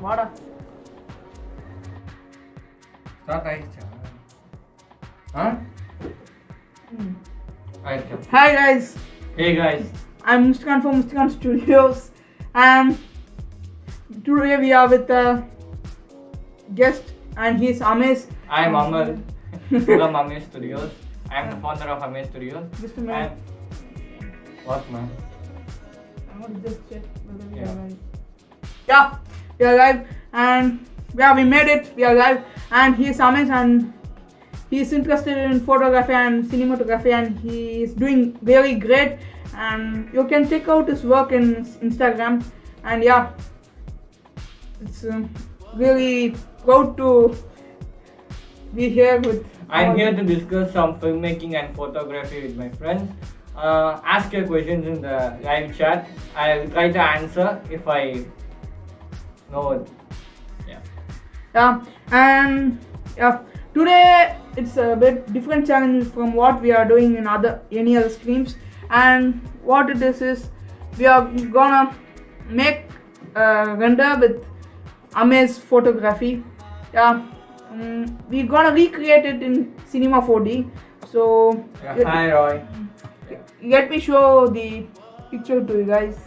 வாடா. Start ஆயிடுச்சா? Huh? ஆயிடுச்சா? Hi guys. Hey guys. I'm Mr.ANTZ from MR.ANTZ Studios. And today we are with a guest and he is AMAZE. I am Amal from AMAZE Studios. I am the founder of AMAZE Studios. Just a minute. And what man? I want to just check whether we Yeah. are live. Yeah, we are live and yeah, we made it. We are live and he is AMAZE and he is interested in photography and cinematography and he is doing very great and you can check out his work in Instagram and yeah, it's really proud to be here with. I am here to discuss some filmmaking and photography with my friends. Ask your questions in the live chat. I will try to answer if I know it. Yeah, and yeah, today it's a bit different challenge from what we are doing in any other streams. And what it is we are gonna make a render with AMAZE photography. Yeah, we're gonna recreate it in Cinema 4D. So Hi Roy. let me show the picture to you guys.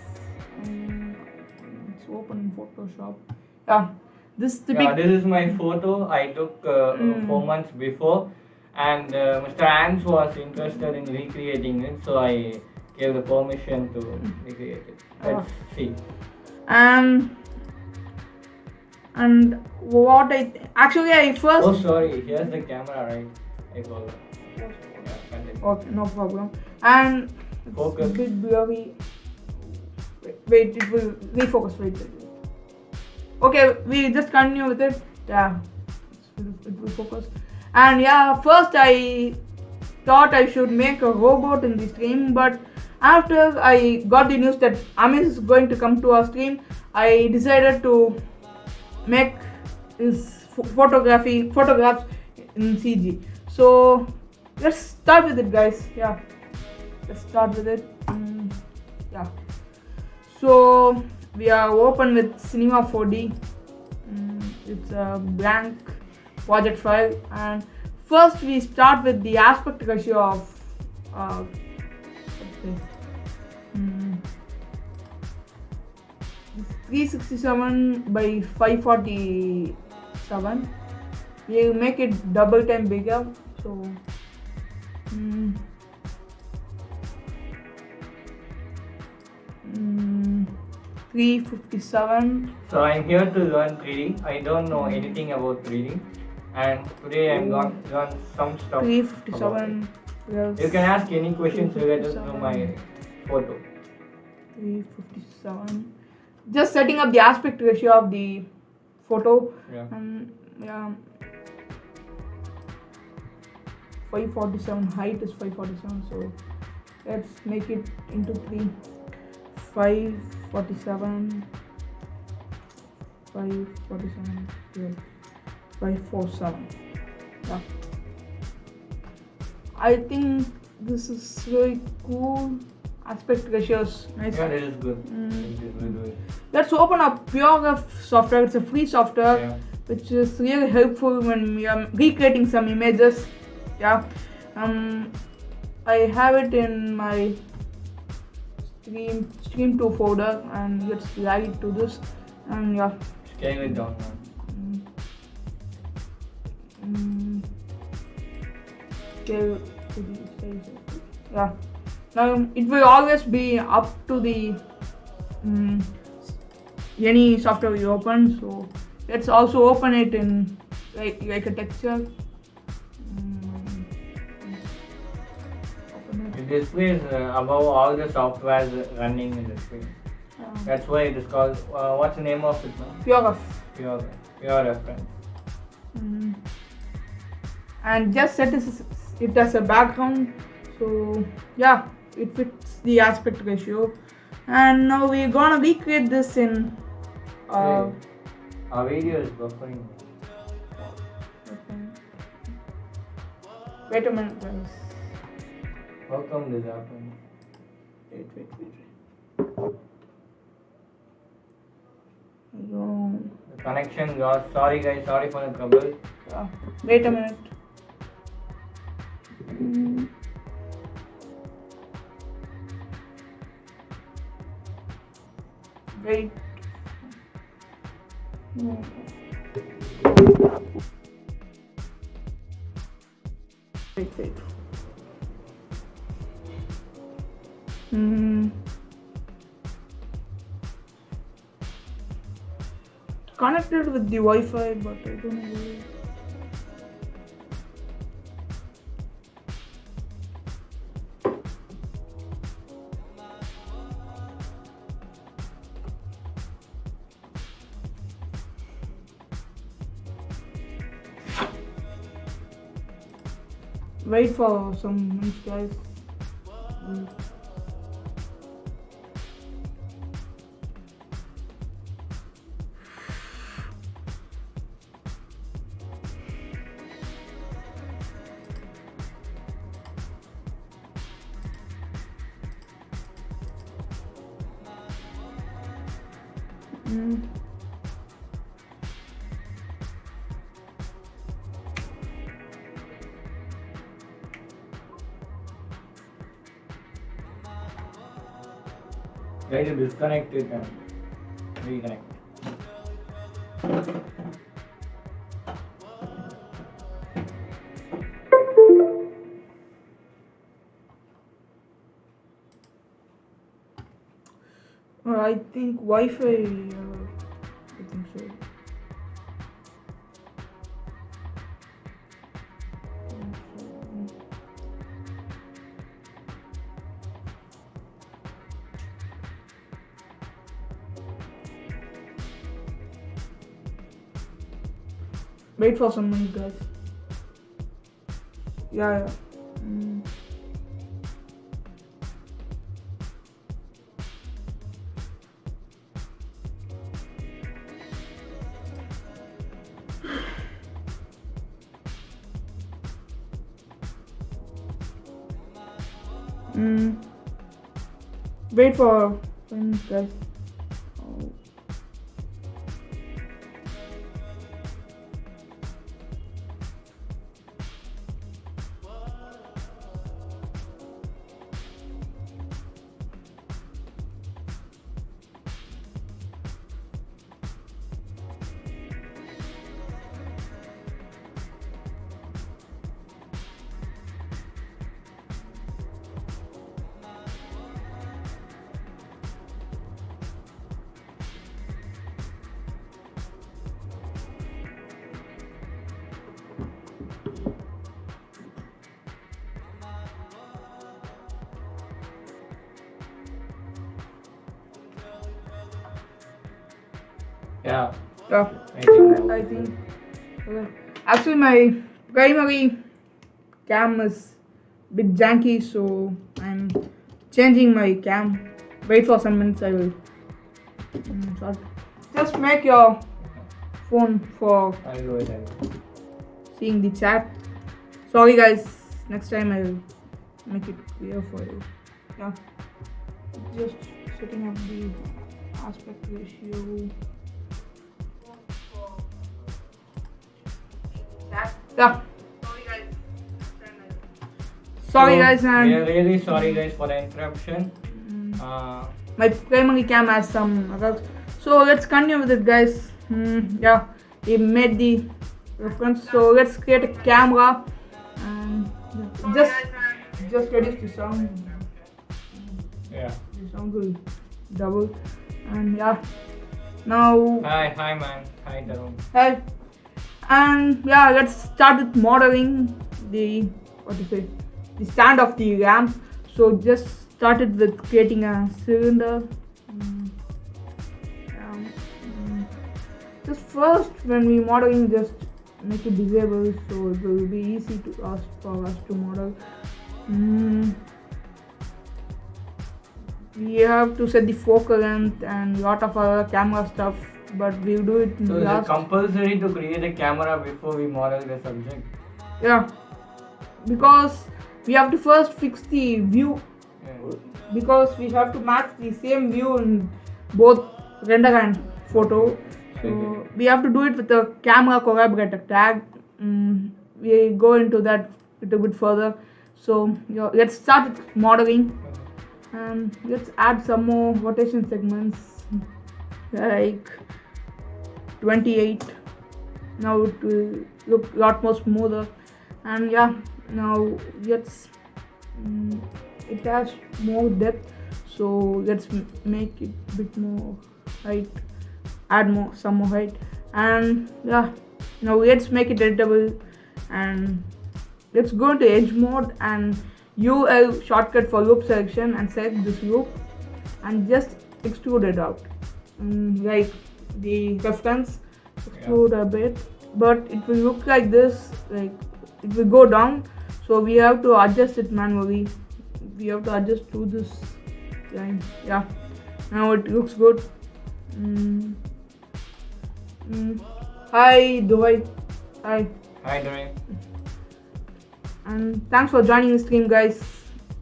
It's open in Photoshop. Yeah, this is the This is my photo I took 4 months before, and Mr. ANTZ was interested in recreating it, so I gave the permission to recreate it. Let's see. And what actually I first. Oh sorry, here's the camera, right? I forgot. Okay, no problem. And Focus. it's a bit blurry. Wait, it will refocus. Wait. Okay, we just continue with it. Yeah, it will focus. And yeah, first I thought I should make a robot in the stream, but after I got the news that AMAZE is going to come to our stream, I decided to make his photographs in CG. So let's start with it, guys. Yeah, let's start with it. Yeah, so we are open with Cinema 4D. It's a blank project file, and first we start with the aspect ratio of 367 by 547. We make it double time bigger, so 357. So I'm here to learn 3D. I don't know anything about 3D, and today I'm going to learn some stuff. 357. You can ask any questions related to my photo. 357. Just setting up the aspect ratio of the photo. Yeah. Yeah. 547. Height is 547. So let's make it into 3. 547. 547. 547. Yeah. I think this is really cool. Aspect ratios. Nice. Yeah, that is good. Let's open up Pure software. It's a free software, which is really helpful when we are recreating some images. Yeah. I have it in my stream 2 folder, and let's drag it to this. And yeah. Scale it down, man. Scale to the size. Yeah. Now it will always be up to the any software we open. So let's also open it in like a texture. It displays above all the softwares running in the screen. That's why it is called. What's the name of it now? Pure reference. And just set it as a background. So yeah, it fits the aspect ratio. And now we're gonna recreate this in. Our video is buffering. Wait a minute, guys. How come this happened? Wait. Let's connection lost. Sorry guys, sorry for the trouble. Wait a minute. Wait. Wait. Connected with the Wi-Fi, but I don't know. Wait for some minutes, guys. Try to disconnect it and reconnect. I think Wi-Fi. I think so. Wait for some minutes, guys. Yeah. Wait for 5 minutes, guys. Yeah. I think. Actually, my primary cam is a bit janky, so I'm changing my cam. Wait for some minutes, I will. Just make your phone for seeing the chat. Sorry, guys. Next time I will make it clear for you. Yeah. Just setting up the aspect ratio. Yeah. Sorry guys, and we are really sorry guys for the interruption. My primary cam has some errors. So let's continue with it, guys. Yeah, we made the reference. So let's create a camera and just reduce the sound. Yeah. The sound will double. And yeah. Now. Hi man. Hi Darun. Hi. And yeah, let's start with modeling the stand of the ramp. So just started with creating a cylinder. Just first, when we modeling, just make it disabled so it will be easy for us to model. We have to set the focal length and lot of other camera stuff, but we'll do it in so last. Is it compulsory to create a camera before we model the subject? Yeah, because we have to first fix the view. Yeah. Because we have to match the same view in both render and photo. So we have to do it with the camera collaborator tag. We go into that a little bit further. So let's start with modeling, and let's add some more rotation segments, like 28. Now it will look a lot more smoother, and now let's it has more depth, so let's make it a bit more height, add some more height, and now let's make it editable, and let's go into edge mode and use a shortcut for loop selection and select this loop and just extrude it out, like the reference, extrude a bit, but it will look like this, like it will go down, so we have to adjust it manually. We have to adjust to this line. Now it looks good. Hi Dwight. Hi Dwight. And thanks for joining the stream, guys.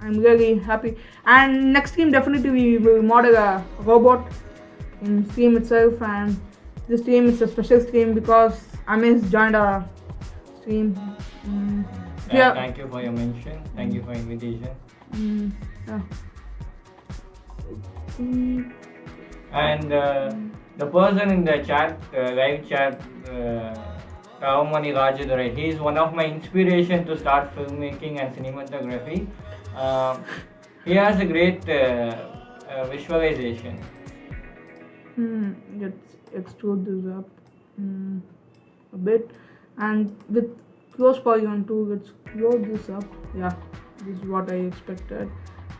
I'm really happy. And next stream definitely we will model a robot in stream itself, and this stream is a special stream because AMAZE joined our stream. Thank you for your mention. Thank you for invitation. And the person in the chat, live chat, Kavamani Rajadore, he is one of my inspiration to start filmmaking and cinematography. He has a great visualization. Let's extrude this up a bit, and with close polygon too, let's close this up. This is what I expected.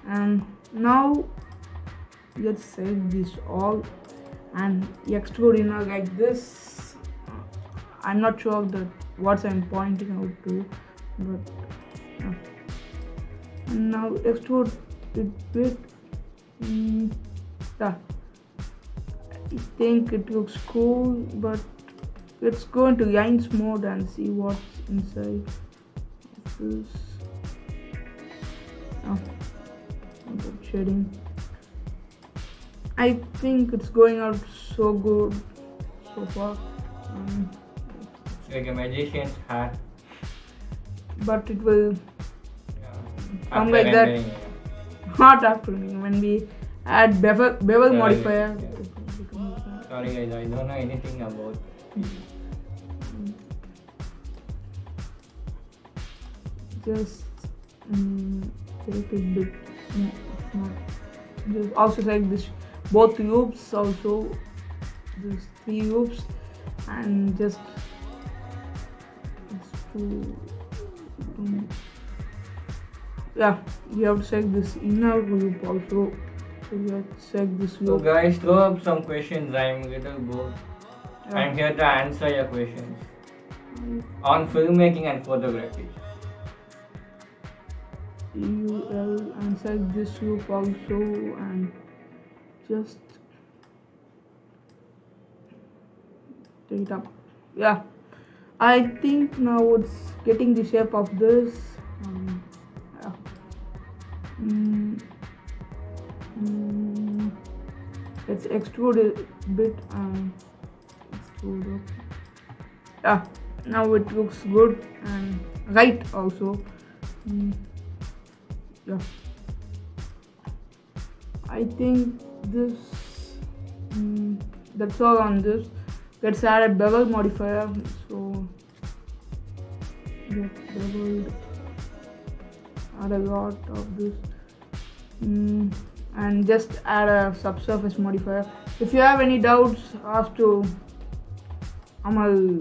And now let's save this all and extrude inner like this. I'm not sure of what I'm pointing out to, but and now extrude it bit. I think it looks cool, but let's go into lines mode and see what's inside of this. Shading. I think it's going out so good so far. It's like a magician's hat. But it will come like that. Not after me. When we add Bevel Modifier. Sorry guys, I don't know anything about it. Just take it a bit more. Just also like this, both loops, also these 3 loops, and just you have to check this inner loop also. So you have to check this loop. So guys, throw up some questions. I'm little bored. I'm here to answer your questions on filmmaking and photography. You will answer this loop also, and just take it up. I think now it's getting the shape of this. Let's extrude it a bit and extrude up. Now it looks good and right also. I think this that's all on this. Let's add a bevel modifier. So get beveled, add a lot of this, and just add a subsurface modifier. If you have any doubts, ask to Amal.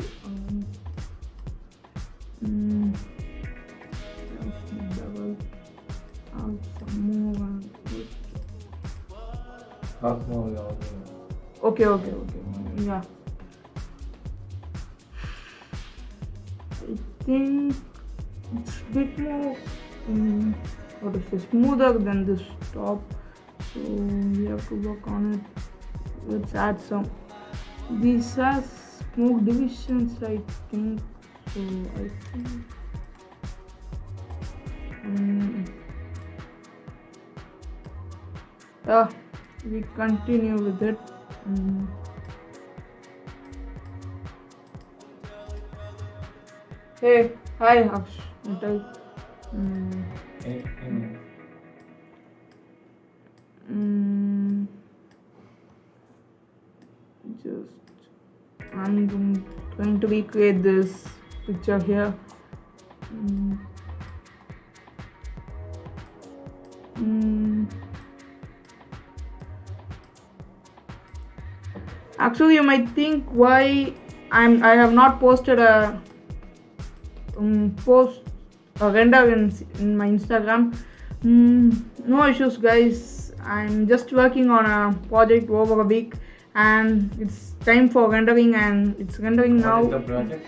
Okay. I think it's a bit more smoother than this top, so we have to work on it. Let's add some. These are smoke divisions, I think. So I think we continue with it. Hey, hi, Aksh. Mm, Any mm, I'm going to recreate this picture here. Mm, mm. Actually, you might think why I have not posted a render in my Instagram. No issues, guys. I'm just working on a project over a week, and it's time for rendering, and it's rendering now. What is the project?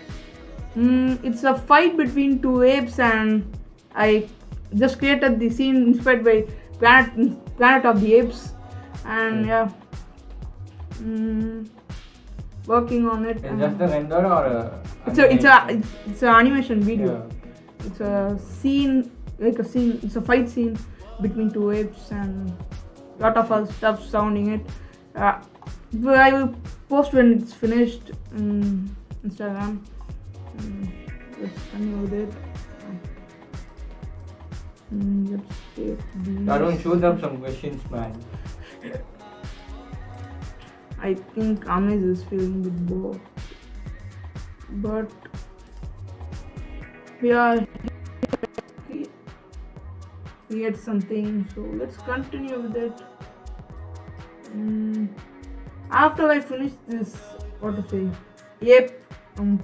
It's a fight between two apes, and I just created the scene inspired by Planet of the Apes, and yeah, working on it. It's just a render or it's an animation video. Yeah. It's a scene, like a scene. It's a fight scene between two apes and lot of other stuff surrounding it. But I will post when it's finished on Instagram. Let's continue with it. Let's take these. I don't shoot them some questions, man. I think AMAZE is feeling a bit bored, but we are create something, so let's continue with it. After I finish this, ape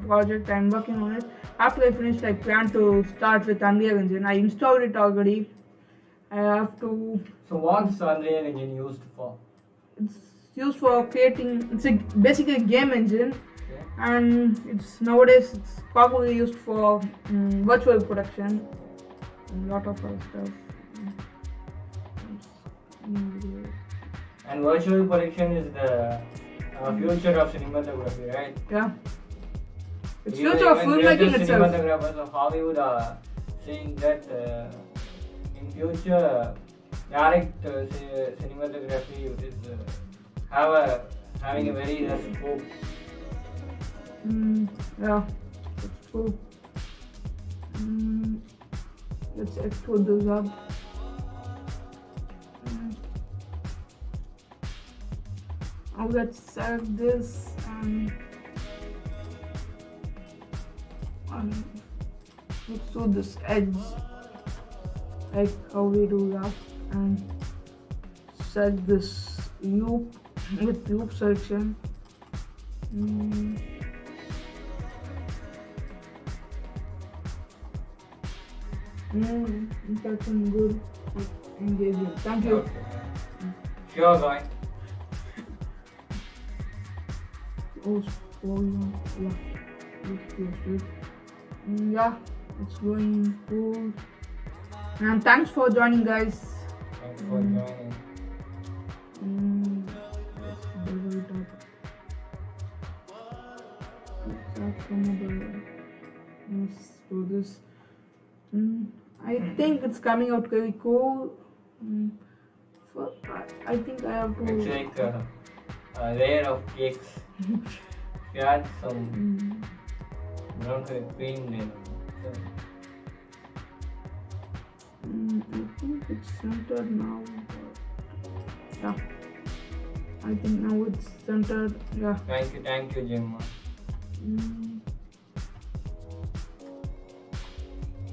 project, I'm working on it. After I finish, I plan to start with Unreal Engine. I installed it already. I have to. So what's Unreal Engine used for? It's used for creating. It's basically a game engine, and nowadays it's probably used for virtual production and a lot of other stuff. And virtual production is the future of cinematography, right? Yeah. It's Even future of filmmaking itself. Cinematographers of Hollywood are saying that in future direct cinematography is having a very less scope. Yeah, that's true. Let's explode those up. Now let's select this and let's do this edge like how we do that, and set this loop with loop selection. That's good, engaging. Thank you. Okay. Sure, guy. Oh, yeah. Yeah, it's going cool. And thanks for joining, guys. Thanks for joining. Let's bevel it up. Let's add some other. Let's do this. I think it's coming out very cool. I think I have to. It's like a layer of cakes. You add some brown cream then. I think it's centered now. Yeah. I think now it's centered. Yeah. Thank you, Jim.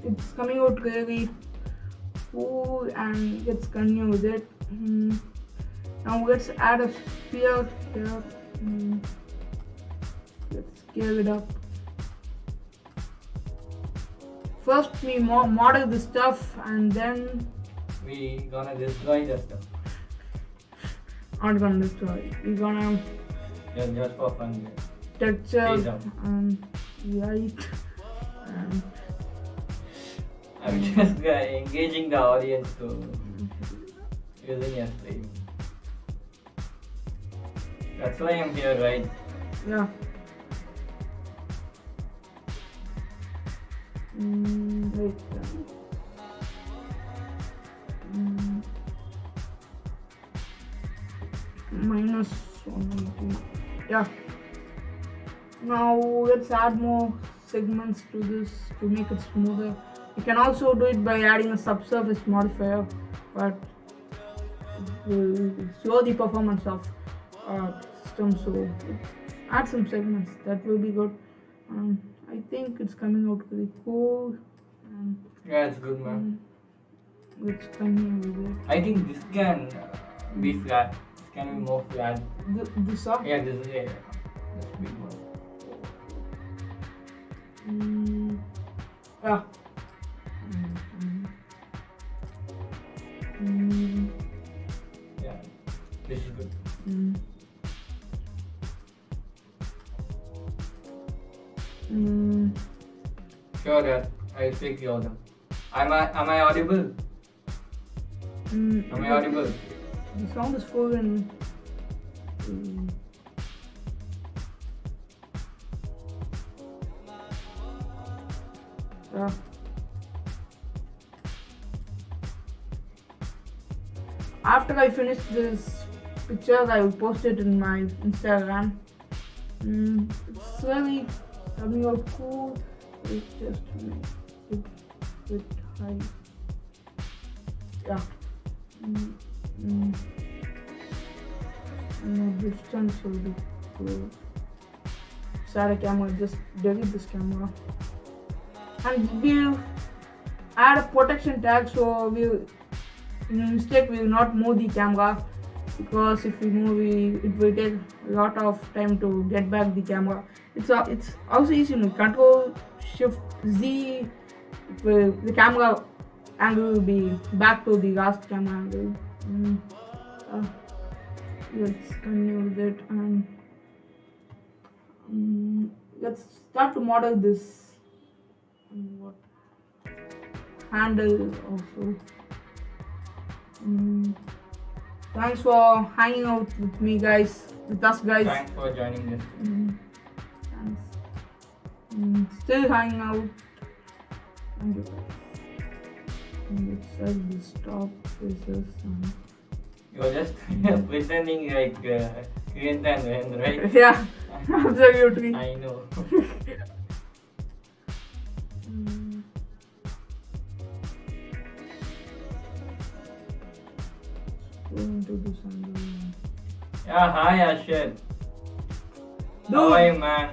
It's coming out really cool, and let's continue with it. Now let's add a sphere here. Let's scale it up. First we model the stuff, and then we gonna destroy the stuff. Not gonna destroy. We're gonna just for fun. Texture and light. And I'm just engaging the audience to using a stream. That's why I'm here, right? Yeah. Wait. -180. Yeah. Now let's add more segments to this to make it smoother. You can also do it by adding a subsurface modifier, but it will slow the performance of system. So add some segments, that will be good. I think it's coming out very cool. Yeah, it's good, man. Let's continue with it. I think this can be flat. This can be more flat. This up? Yeah, this is a big one. Yeah. Yeah, this is good. Sure, that I'll take the order. Am I audible? Am I audible? The sound is full and yeah. After I finish this picture, I will post it in my Instagram. It's really coming out cool. It's just make it a bit high. Yeah. Distance will be cool. Start a camera, just delete this camera. And we'll add a protection tag, so we'll in mistake we will not move the camera, because if we move it will take a lot of time to get back the camera. It's also easy to Control Shift Z. The camera angle will be back to the last camera angle. Let's continue with it, and let's start to model this handle also. Thanks for hanging out with me, guys. With us, guys. Thanks for joining this. Thanks. Still hanging out. Thank you, guys. Let's set the stop faces. You're just pretending like Kriyant and Ren, right? Yeah, absolutely. I know. Going to do something. Yeah, hi Ashad. How are you, man?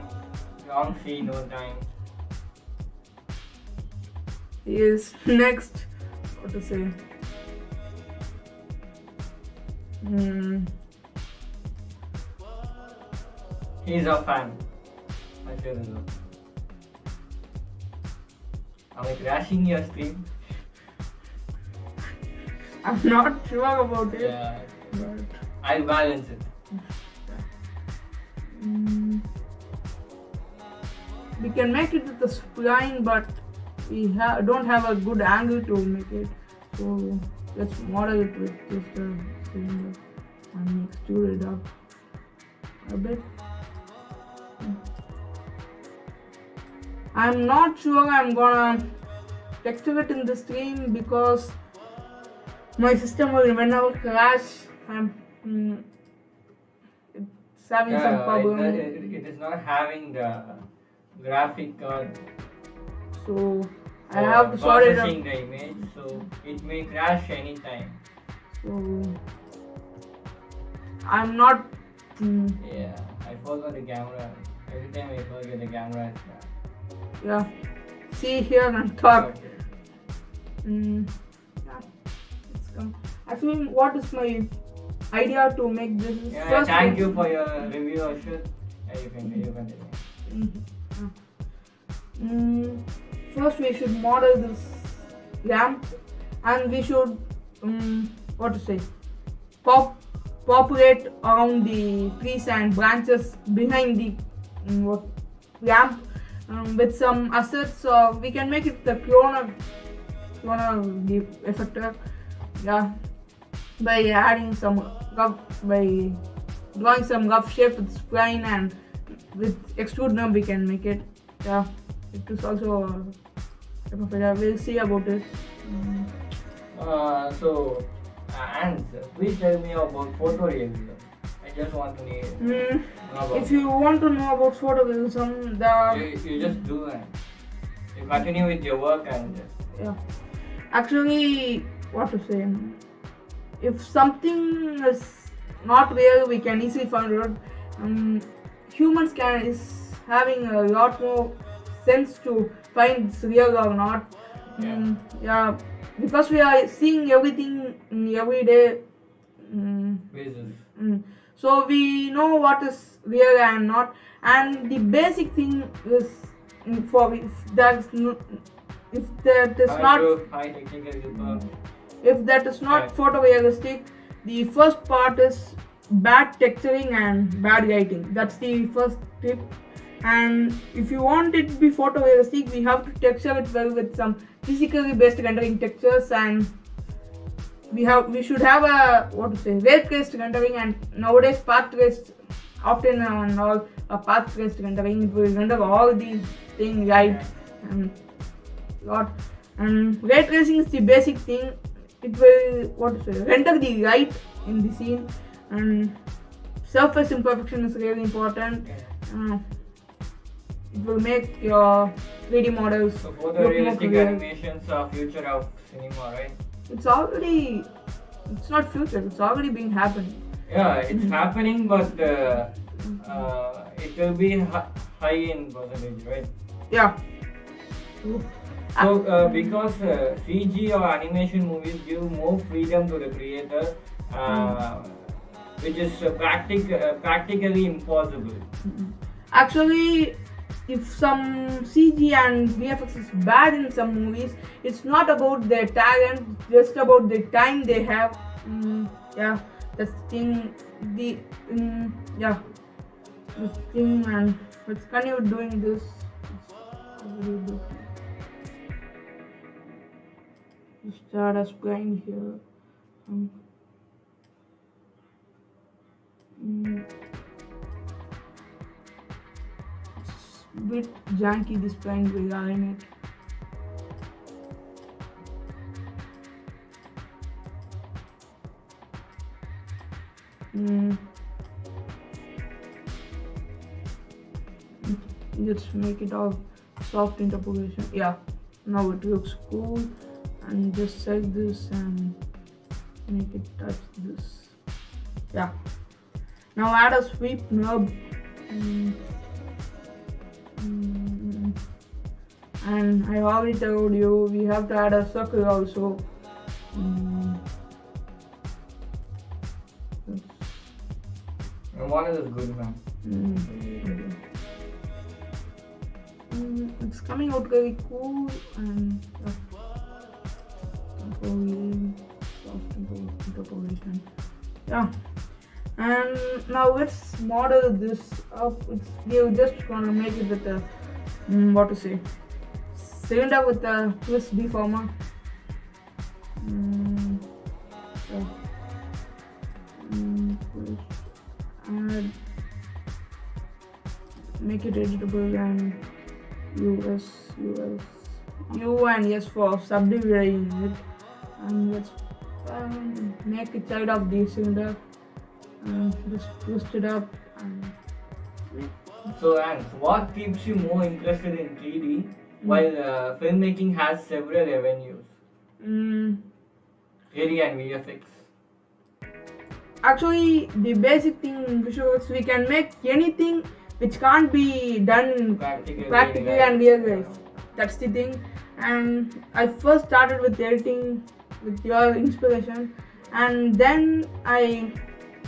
Long see, no time. Yes, next. What to say? He's a fan. Ashad is a. Am I crashing your stream? I'm not sure about it. Yeah. But I'll balance it. we can make it with the spline, but we don't have a good angle to make it. So let's model it with just a cylinder and extrude it up a bit. I'm not sure I'm gonna texture it in the stream because my system will whenever crash. It's having some problem. It is not having the graphic card. So I have to sort it out. Processing the image, so it may crash anytime. So I'm not. Yeah, I forgot the camera. Every time I forget the camera is bad. Yeah. See here and talk. Okay. Yeah. Let's come. Actually, what is my idea to make this? Yeah, First thank you for your review, Ashad. Yeah, you can continue. First, we should model this lamp, and we should what to say, populate around the trees and branches behind the lamp with some assets. So we can make it the clone effector. Yeah, by adding some by drawing some rough shape with spline, and with extrude nub we can make it. Yeah, it is also we'll see about it. So, ANTZ, please tell me about photorealism. I just want to Mm, know about if you want to know about photorealism, you just do and you continue with your work and yeah, actually, what to say? If something is not real, we can easily find out. Humans is having a lot more sense to find it's real or not. Yeah, because we are seeing everything every day. basis. So we know what is real and not. And the basic thing is for if that is not High technical if that is not photorealistic, the first part is bad texturing and bad lighting. That's the first tip. And if you want it to be photorealistic, we have to texture it well with some physically based rendering textures, and we should have a rate based rendering, and nowadays path based often on all a path based rendering. It will render all these things right and lot. And ray tracing is the basic thing. It will render the light in the scene, and surface imperfection is really important. It will make your 3D models. So photorealistic animations are future of cinema, right? It's not future. It's already been happening. Yeah, it's happening, but it will be high in percentage, right? Yeah. So, because CG or animation movies give more freedom to the creator, which is practically impossible. Actually, if some CG and VFX is bad in some movies, it's not about their talent, just about the time they have. Yeah, that's the thing. This thing, and let's continue doing this. Start as blind here. It's a bit janky, this blind will align it. Let's make it all soft interpolation. Yeah, now it looks cool. And just set this and make it touch this. Yeah. Now add a sweep knob. And I already told you we have to add a circle also. One is good, man. It's coming out very cool and soft interpolation. Yeah. And now let's model this up. We're just gonna make it with a cylinder with a twist deformer. And make it editable and U and S for subdividing it. And let's make a child of the cylinder and just twist it up. So, Ants, what keeps you more interested in 3D while filmmaking has several avenues? 3D and VFX. Actually, the basic thing in visual effects, we can make anything which can't be done practically and real life. That's the thing. And I first started with editing with your inspiration, and then I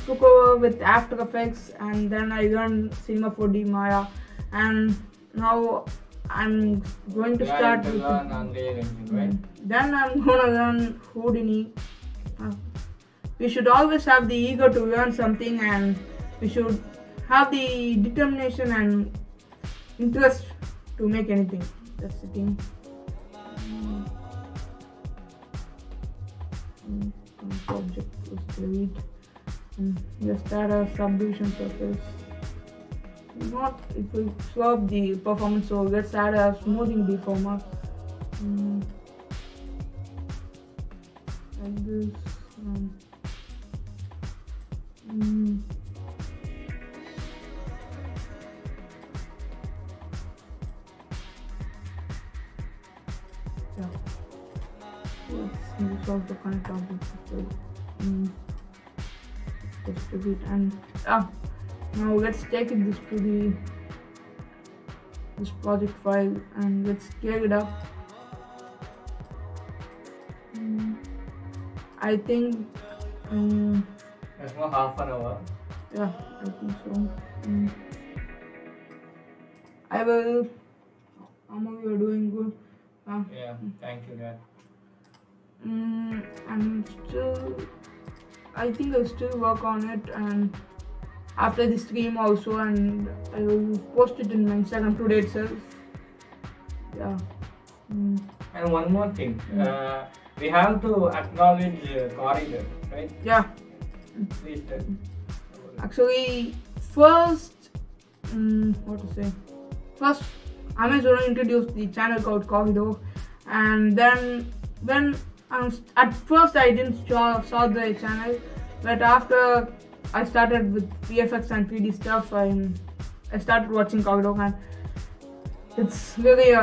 took over with After Effects, and then I learned Cinema 4D Maya, and now I'm going to start with learn Unreal Engine, right? Then I'm gonna learn Houdini. We should always have the ego to learn something, and we should have the determination and interest to make anything. That's the thing. Object was delete. Just add a subdivision surface. It will slow up the performance, so let's add a smoothing deformer. Like this. also connect objects to distribute. And now let's take this to this project file and let's scale it up. I think That's more half an hour. yeah, I think so. I will. Amma, you are doing good. Yeah, thank you, Dad. I'm still. I think I'll still work on it, and after the stream also, and I will post it in my Instagram today itself. Yeah. And one more thing, we have to acknowledge corridor, right? Yeah. Please tell. Actually, first, what to say? First, AMAZE will introduce the channel called Corridor, and then when at first I didn't saw the channel, but after I started with VFX and 3D stuff, I started watching Corridor, and it's really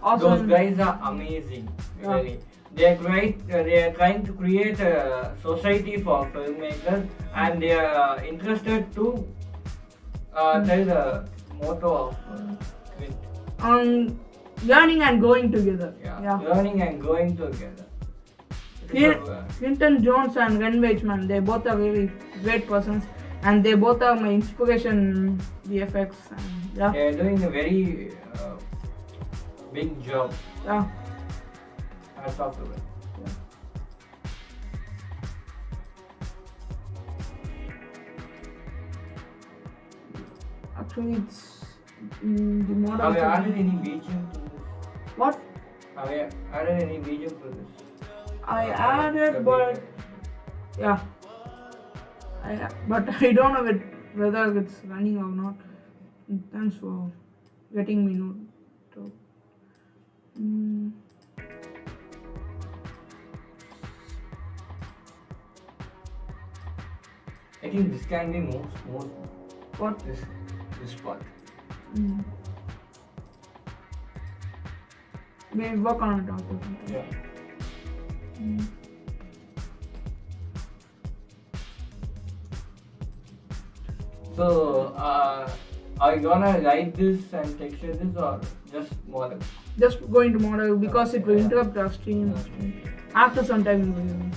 awesome. Those guys are amazing, really. They are great. They are trying to create a society for filmmakers, and they are interested to tell the motto of Quint. Learning and going together. Yeah. Learning and going together. Clinton Jones and Ren Weichman, they both are really great persons, and they both are my inspiration in VFX. And, yeah. They are doing a very big job. Yeah. Hats off to them. Actually, it's the model. Have you added any BGM to this? What? Have you added any BGM to this? I added, but yeah. But I don't know whether it's running or not. Thanks for letting me know. So, I think this can be more smooth. what? This part. We'll work on it after. Yeah. So, are you gonna write this and texture this or just model? Just going to model because it will interrupt our stream. After some time, we will.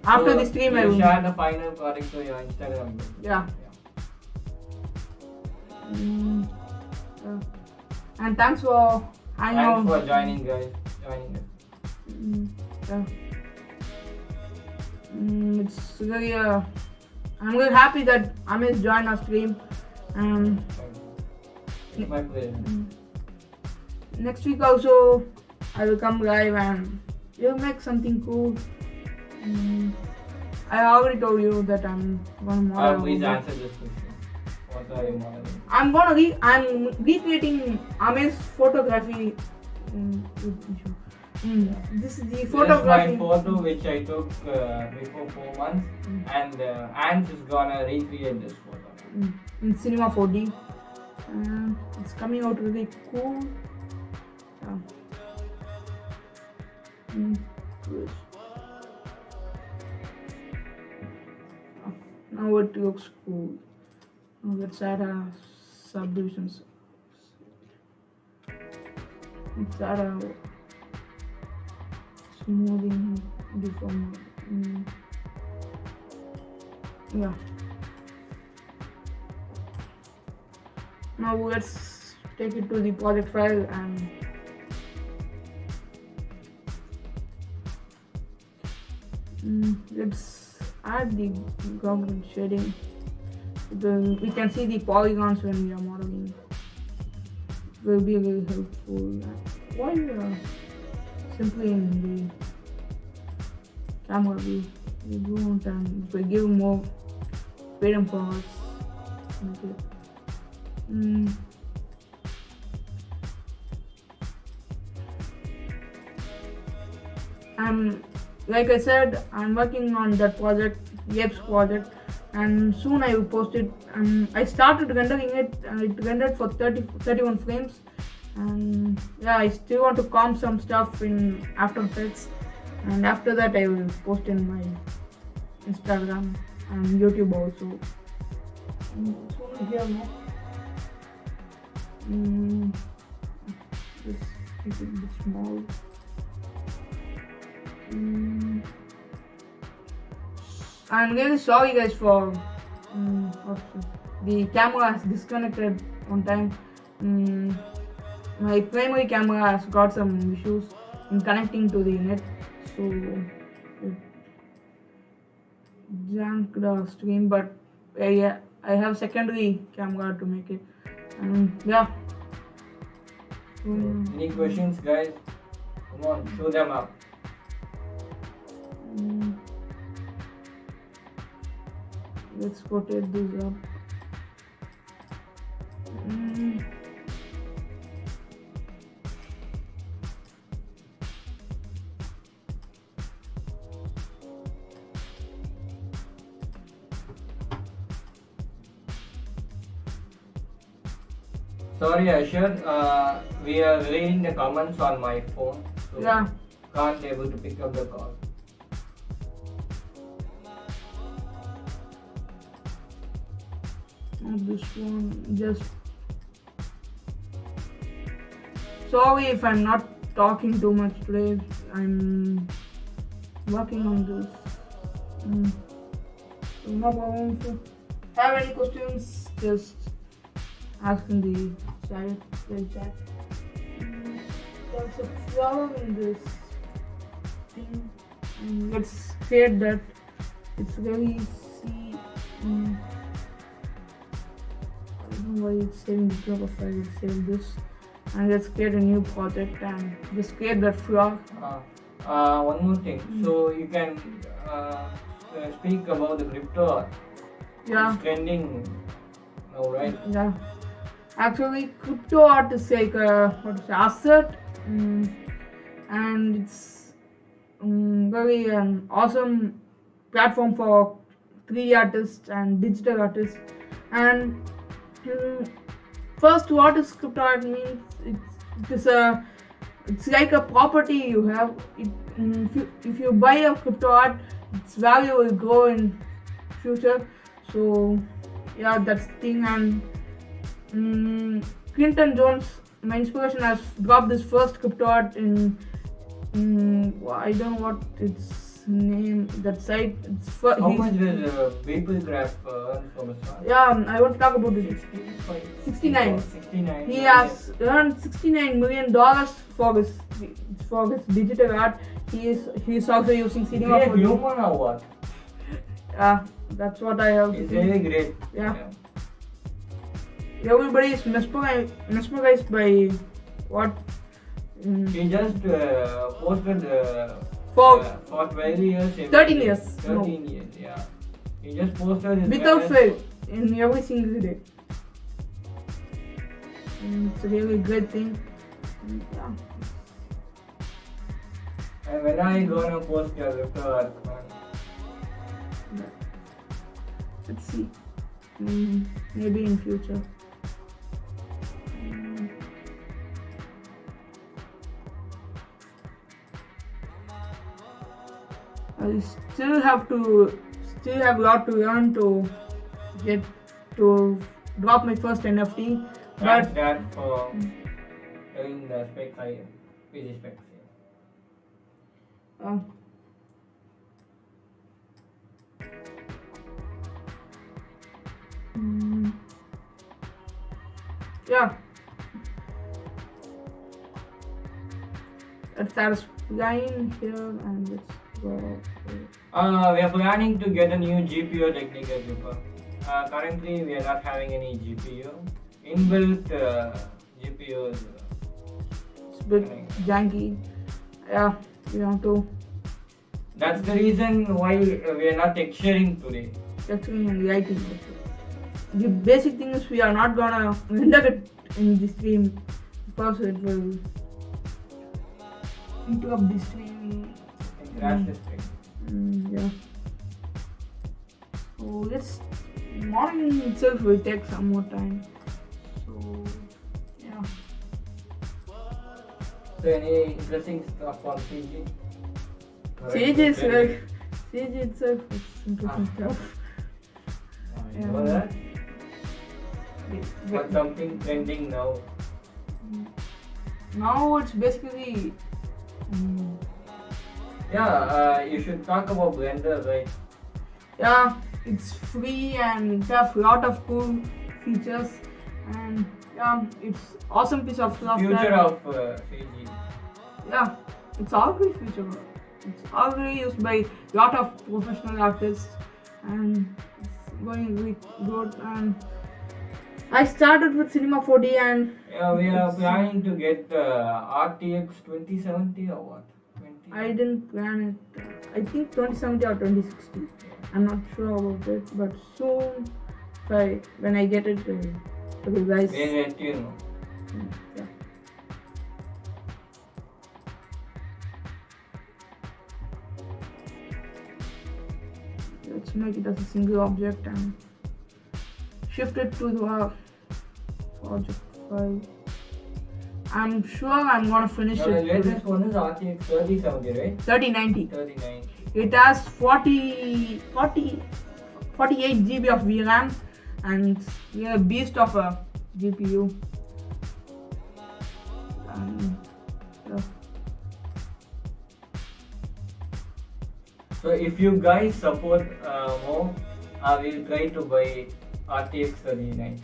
After the stream, I will share the final product to your Instagram. Yeah. And thanks for Thanks for joining, guys. It's really I'm really happy that AMAZE joined our stream. It's my pleasure. Next week also I will come live and we'll make something cool. I already told you that I'm gonna model. Please answer this question. What are you modeling? I'm recreating AMAZE photography. This is the photography. This is my photo which I took before 4 months, and ANTZ is gonna recreate this photo in Cinema 4D. It's coming out really cool. Good. Now it looks cool. Now let's add subdivisions. Let's add a smoothing deform. Yeah. Now let's take it to the project file and let's add the ground shading. We can see the polygons when we are modeling. It will be very helpful. While simply in the camera view, we don't and it will give more freedom for us. Like I said, I'm working on that project, Yape's project, and soon I will post it. I started rendering it, and it rendered for 31 frames. And yeah, I still want to comp some stuff in After Effects, and after that I will post in my Instagram and YouTube also. So here no. This is a bit small. I'm really sorry guys for the camera has disconnected one time. My primary camera has got some issues in connecting to the net, so it janked the stream, but I have secondary camera to make it. Yeah. Any questions, guys? Come on, show them up. Let's rotate this up. Sorry, Asher. We are reading the comments on my phone, so Yeah. can't able to pick up the call. Not this one. Just sorry if I'm not talking too much today. I'm working on this. So no problem. If you have any questions, just ask in the chat. There's a flower in this thing. Let's create that. It's very I don't know why it's saving the Bevel file. Let's save this and let's create a new project and just create that flower. One more thing. So you can speak about the crypto art. Yeah. It's trending now, right? Yeah. Actually, crypto art is like asset, and it's very awesome platform for 3D artists and digital artists. And first, what is crypto art means? It's like a property you have. If you buy a crypto art, its value will grow in future. So yeah, that's the thing. And Clinton Jones, my inspiration, has dropped this first crypto art in I don't know what its name, that site. How much does Bevel graph earn from his art? Yeah, I want to talk about it. 69. 69. He has earned $69 million for his digital art. He's also using cinema. Is he a human or what? Yeah, that's what I have. It's really great. Yeah. Everybody is mesmerized by what he just posted for 12 years. 13 years. 13 years, yeah. He just posted his without message. fail in every single day. It's a really great thing. Yeah. And when I gonna post your crypto art? Let's see. Maybe in future. I still have a lot to learn to get to drop my first NFT. Thanks, But Dad, for telling the specs PG specs. Yeah. Let's start line here and let's go. We are planning to get a new GPU technical paper. Currently, we are not having any GPU. Inbuilt GPU is It's a bit janky. Yeah, we want to that's the reason why we are not texturing today. texturing and lighting also. The basic thing is we are not gonna render it in the stream because it will interrupt the stream. And crash the screen. Yeah. So modeling itself will take some more time. So yeah. So any interesting stuff on PG? CG is like CG itself is interesting stuff. You know that? But something trending now. Now it's basically. You should talk about Blender, right? Yeah, it's free and it has a lot of cool features, and yeah, it's awesome piece of software. Future of CG. Yeah, it's already future. It's already used by a lot of professional artists, and it's going really good. And I started with Cinema 4D, and yeah, we are planning to get RTX 2070 or what? I didn't plan it. I think 2070 or 2060. I'm not sure about it, but soon, when I get it, okay, guys. We'll let you know. Yeah. Let's make it as a single object and shift it to the project file. I'm sure I'm gonna finish The it. latest one is RTX 3070, right? 3090. 3090. It has 48 GB of VRAM and it's a beast of a GPU. Yeah. So if you guys support more, I will try to buy RTX 3090.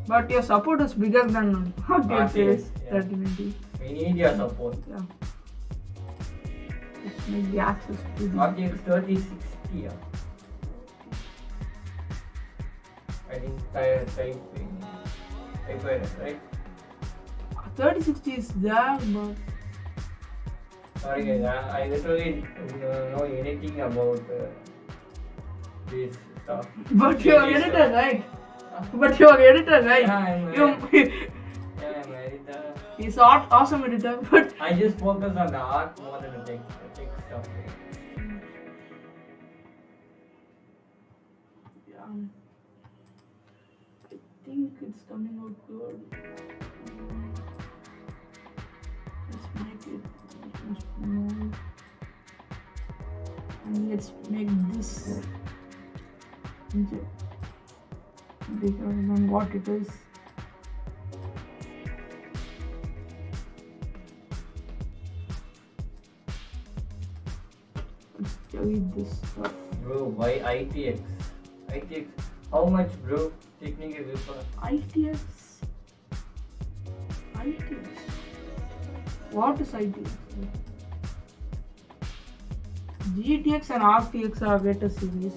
But your support is bigger than RTX series 3090. We need your support. Yeah. Let's make the access to the RTX 3060. Yeah. I think type right? 3060 is there, but Sorry guys, I literally don't know anything about this stuff. But you're editor, right? But you're editor, right? Yeah, I'm I'm editor. He's awesome editor, but I just focus on the art more than the tech stuff. yeah, I think it's coming out good. Let's make it much more, and let's make this bigger than what it is. Let's delete this stuff. Bro, why ITX? ITX, how much bro? Technically refer. ITX. ITX. What is ITX? GTX and RTX are better series.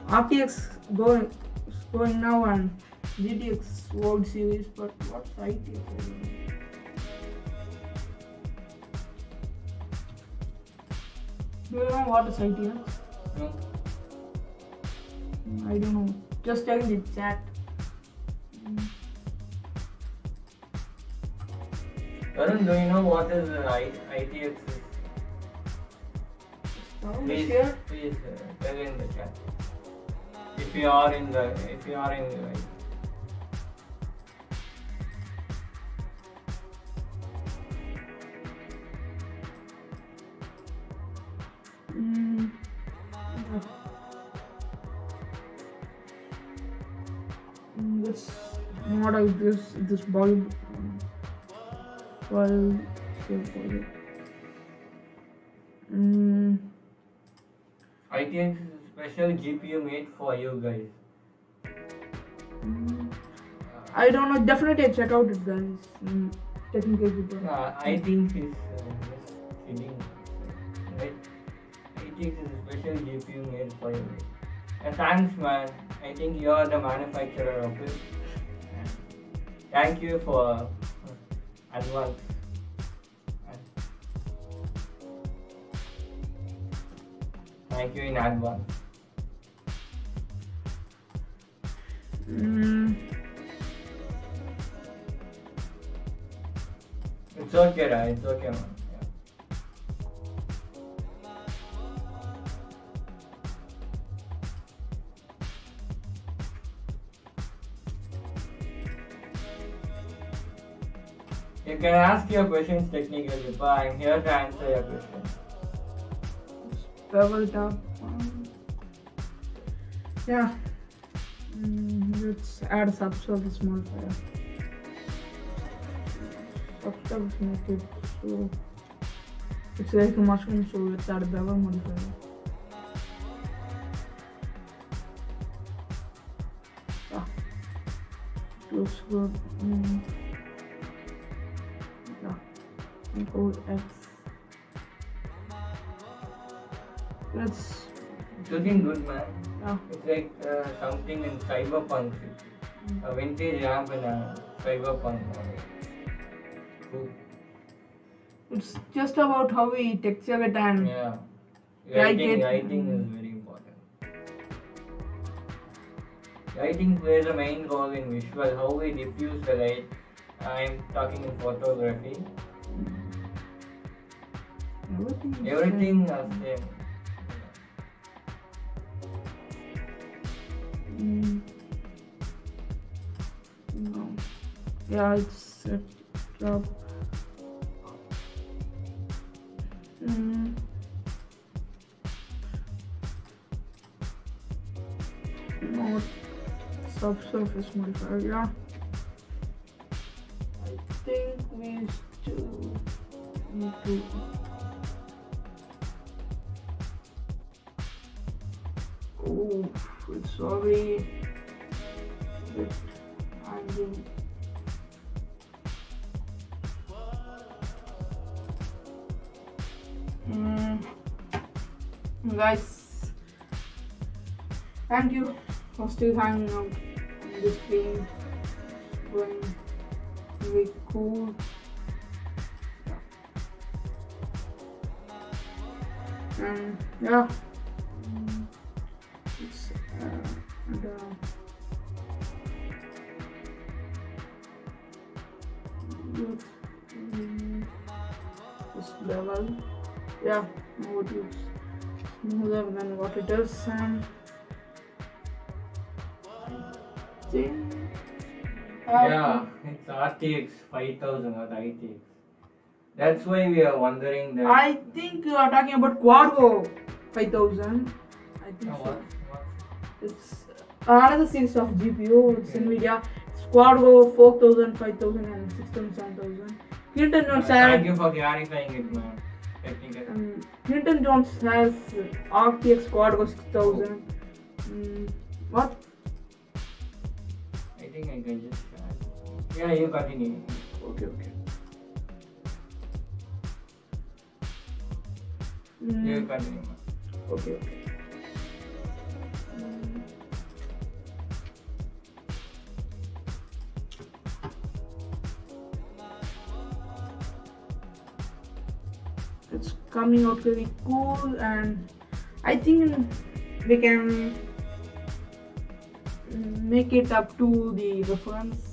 RTX going now and GTX World Series, but what's ITX? Do you know what is ITX? No. I don't know. Just tell in the chat. Arun, do you know what is ITX? Please tell in the chat. If you are in the right. Let's model this bulb while save for it. ITX is a special GPU made for you guys. I don't know. Definitely check out it, guys. Technical people. I think he's just kidding. Right? ITX is a special GPU made for you. Thanks, man. I think you are the manufacturer of it. Thank you for advance. Thank you in advance. It's okay, right? It's okay, man. You can ask your questions technically, but I'm here to answer your questions. Bevel top. Yeah. Let's add a subsurface modifier. Subsurface make it so it's like a mushroom, so let's add a bevel modifier. Yeah. Looks good. Yeah. Encode X. Let's. It's looking good, man. Yeah. It's like something in cyberpunk. A vintage lamp in a cyberpunk model. Cool. It's just about how we texture it and Yeah. like Lighting it. is very important. Lighting plays a main role in visual, how we diffuse the light. I'm talking in photography. Everything is same. No. Yeah, it's set up. Not subsurface modifier. Yeah. I think we still need to. Oh, it's already a bit hanging. Guys, thank you for still hanging out in this game. Going very cool. And yeah, it's this level. Yeah, now it looks smoother than what it is, and Yeah, it's RTX 5000 or ITX. That's why we are wondering that. I think you are talking about Quadro 5000. I think so. What? It's another series of GPU. It's NVIDIA. It's Quadro 4000, 5000, and 6000, 7000. Clinton Jones Thank you for clarifying it, man. Technical. Clinton Jones has RTX Quadro 6000. What? I think I can just. Yeah, you continue. Okay. You continue. Okay. It's coming out very cool, and I think we can make it up to the reference.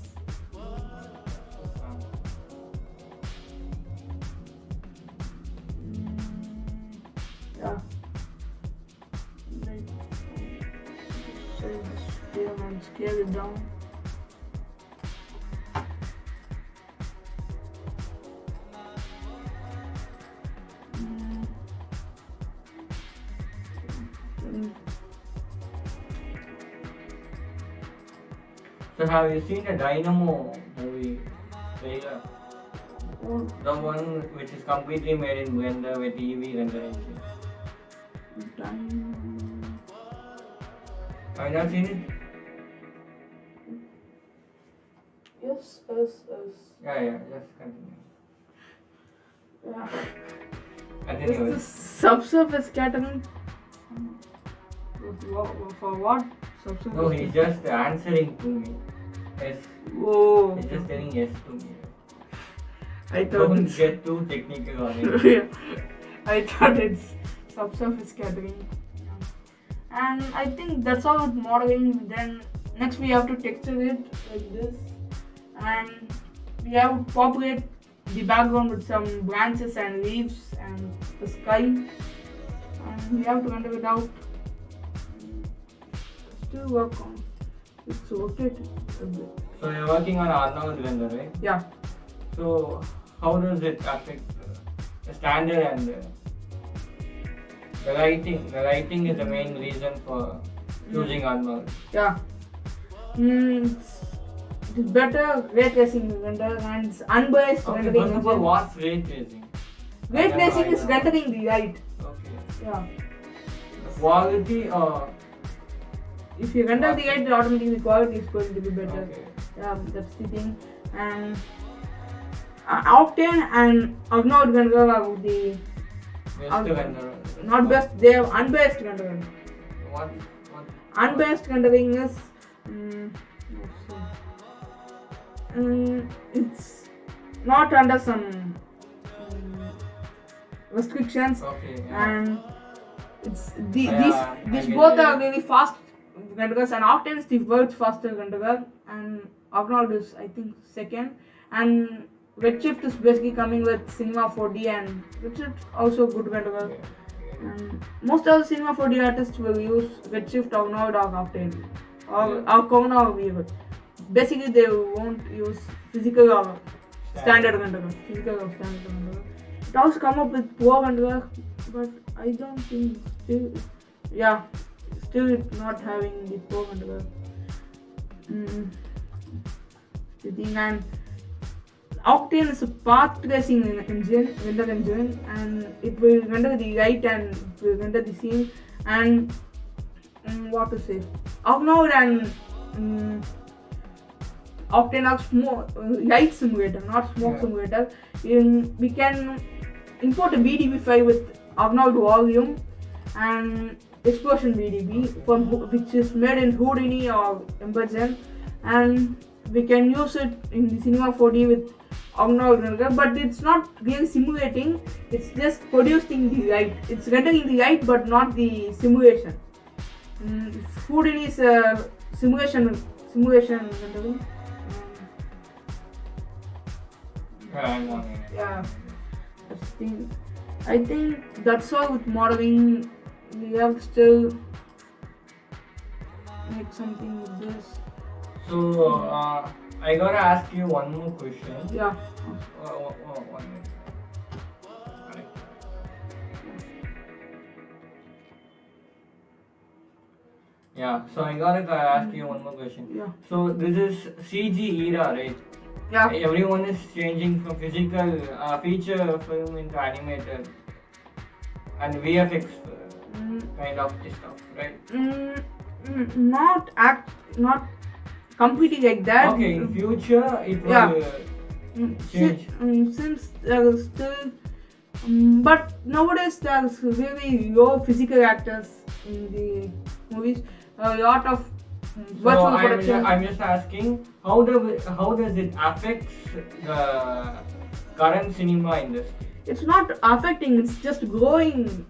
Yeah. And scale it down. So have you seen a Dynamo movie trailer? The one which is completely made in Blender with EV renderization. Have you not seen it? Yes. Yeah, just continue. Yeah. Continue. Is this subsurface scattering? For what? Subsurface? No, he's just answering to me. Yes. Oh. He's just telling yes to me. I thought Don't it's get too technical on it. I thought it's subsurface scattering. And I think that's all with modeling. Then next we have to texture it like this, and we have to populate the background with some branches and leaves and the sky, and we have to render it out. Still work on it's rotated a bit. So you're working on Arnold render, right? Yeah. So how does it affect the standard and the writing? The writing is the main reason for choosing unmarked. Yeah. It's better ray tracing render and it's unbiased Okay, rendering first of all, engine. what's ray tracing? Ray tracing is I don't know. rendering the light. Okay. Yeah. Quality or If you render the light, automatically the quality is going to be better. okay. Yeah, that's the thing. And Octane and Unknown render are the Best render. not best. They have unbiased rendering. What? Unbiased rendering is it's not under some restrictions, Okay. Yeah. and it's I these get both it. are very fast renderers, and Octane is the world's fastest renderer, and Unknown is I think second, and Redshift is basically coming with Cinema 4D, and Redshift also good renderer. And most of the Cinema 4D artists will use Redshift, Unknown or Octane or Kona or Weaver. Basically, they won't use physical or standard renderer. Physical or standard renderer. It also come up with poor renderer, but I don't think still it's not having the poor renderer. The thing, and Octane is a path tracing engine, render engine, and it will render the light and it will render the scene, and what to say, Unknown and Octane are light simulator, not smoke simulator. We can import a BDB file with Unknown volume and explosion BDB which is made in Houdini or Embedded, and we can use it in the Cinema 4D with Unknown render, but it's not really simulating, it's just producing the light. It's rendering the light but not the simulation. Houdini is a simulation rendering. Yeah, that's the thing. I think that's all with modeling. We have to still make something with this. So I gotta ask you one more question. Yeah. 1 minute. Yeah, so I gotta ask you one more question. Yeah. So this is CG era, right? Yeah. Everyone is changing from physical feature film into animated and VFX kind of stuff, right? Not completely like that. Okay, in future it will change. Since there is still, but nowadays there's really low physical actors in the movies. A lot of virtual production. I'm just asking, how does it affect the current cinema industry? It's not affecting. It's just growing.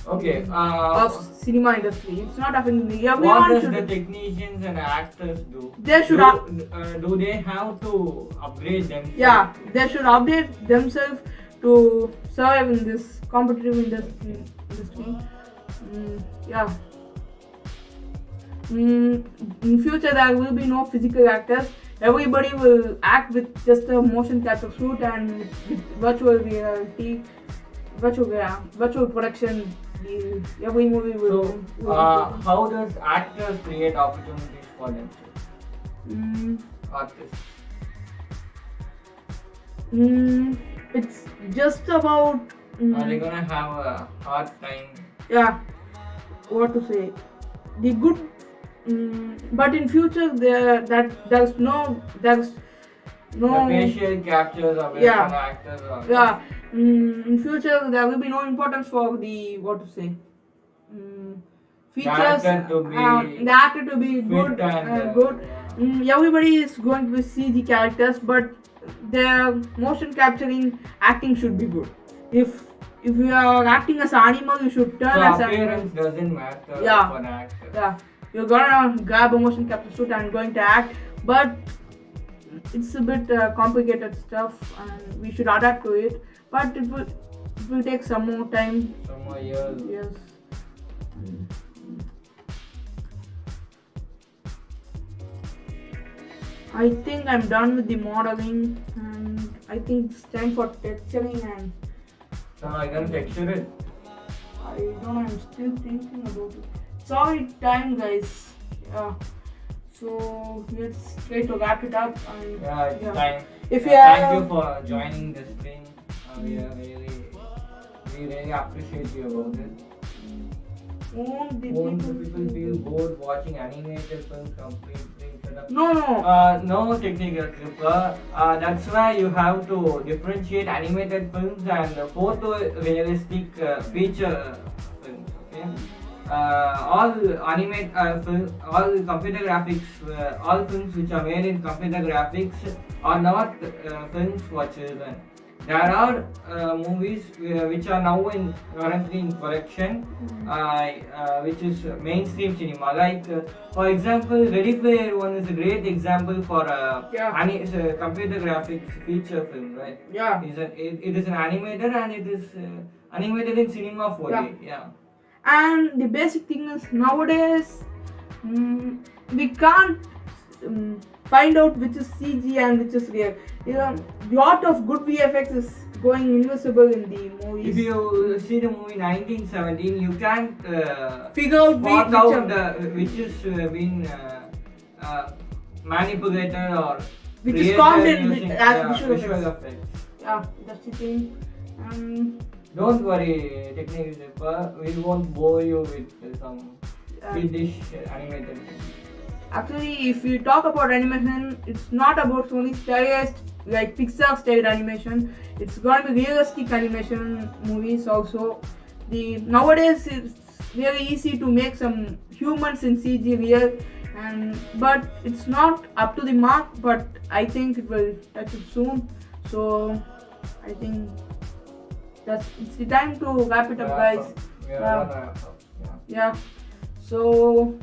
Okay. Of cinema industry. It's not affecting me. What does the technicians and actors do? They should. Do they have to upgrade themselves? Yeah, they should update themselves to survive in this competitive industry. Yeah. In future, there will be no physical actors. Everybody will act with just a motion capture suit and with virtual reality, virtual production. Every movie will. So, how does actors create opportunities for themselves? Artists. It's just about. Are they gonna have a hard time? Yeah. What to say? The good. But in future, there's no. The facial captures are based on actors. Yeah. In future, there will be no importance for the what to say. Features. The actor to be good. Everybody is going to see the characters, but their motion capturing acting should be good. If you are acting as an animal, you should turn as an animal. Appearance doesn't matter for an actor. Yeah. You're gonna grab a motion capture suit and going to act, but it's a bit complicated stuff, and we should adapt to it. But it will take some more time. Some more years. Yes. I think I'm done with the modeling, and I think it's time for texturing, and No, I can texture it. I don't know, I'm still thinking about it. Sorry, time, guys. Yeah. So let's try to wrap it up. And, Yeah, it's time. If you Thank have, you for joining this stream. We really appreciate you about it. won't the Won't people people feel bored watching animated films completely instead of No. no technical tripper. That's why you have to differentiate animated films and photorealistic feature films. Okay, all all computer graphics, all films which are made in computer graphics are not films for children. There are movies which are now currently in production, which is mainstream cinema. Like, for example, Ready Player One is a great example for it's a computer graphics feature film, right? Yeah. It is an animated, and it is animated in cinema 4D. Yeah. And the basic thing is nowadays we can't find out which is CG and which is real. Lot of good VFX is going invisible in the movies. If you see the movie 1917, you can't figure out which is been manipulated or which is content using as visual effects. Yeah, that's the thing. Don't worry, technical, we won't bore you with some kiddish animated. Actually, if we talk about animation, it's not about only stylized like Pixar style animation. It's going to be realistic animation movies also. Nowadays it's very easy to make some humans in CG real, but it's not up to the mark. But I think it will touch it soon. So I think it's the time to wrap it up, guys. Yeah. So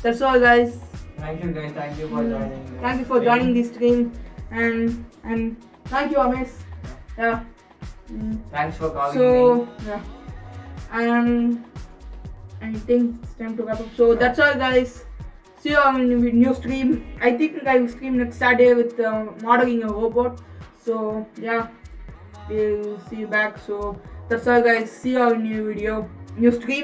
that's all, guys. Thank you, guys. Thank you for joining. Thank you for joining this stream, and thank you, AMAZE. Yeah. Thanks for calling me. Yeah, and I think it's time to wrap up. So that's all, guys. See you on a new stream. I think I will stream next Saturday with modeling a robot. So yeah, we'll see you back. So that's all, guys. See you on a new video, new stream.